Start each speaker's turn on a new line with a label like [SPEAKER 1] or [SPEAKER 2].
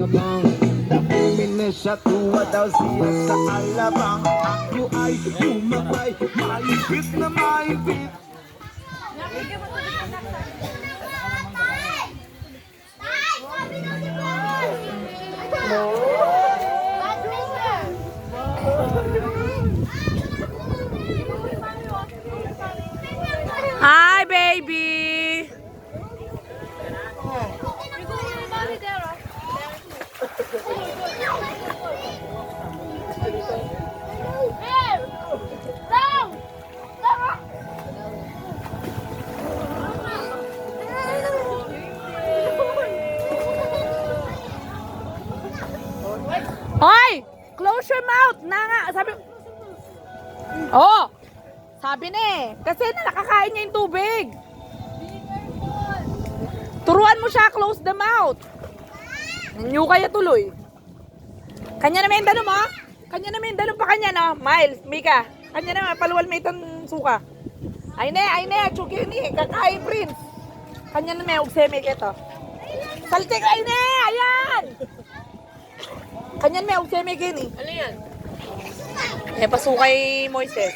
[SPEAKER 1] Sa tuwa daw siya sa alabang. Ako ay umabay, maipit na maipit.
[SPEAKER 2] Hi, baby. Hoy! Close your mouth! Na nga! Sabi... Oh! Sabi na eh. Kasi na nakakain niya yung tubig. Turuan mo siya, close the mouth. Nanyo kaya tuloy. Kanya naman yung dalo mo? Kanya naman yung dalo pa kanya, no? Miles, Mika. Kanya naman, paluwal may itong suka. Ay na, chuki ni. Kakain, Prince. Kanya naman, ugseme ito. Saltik, ay na! Ayan! Kanyan may ugseme gini. Ano yan? Eh, pasukay Moises.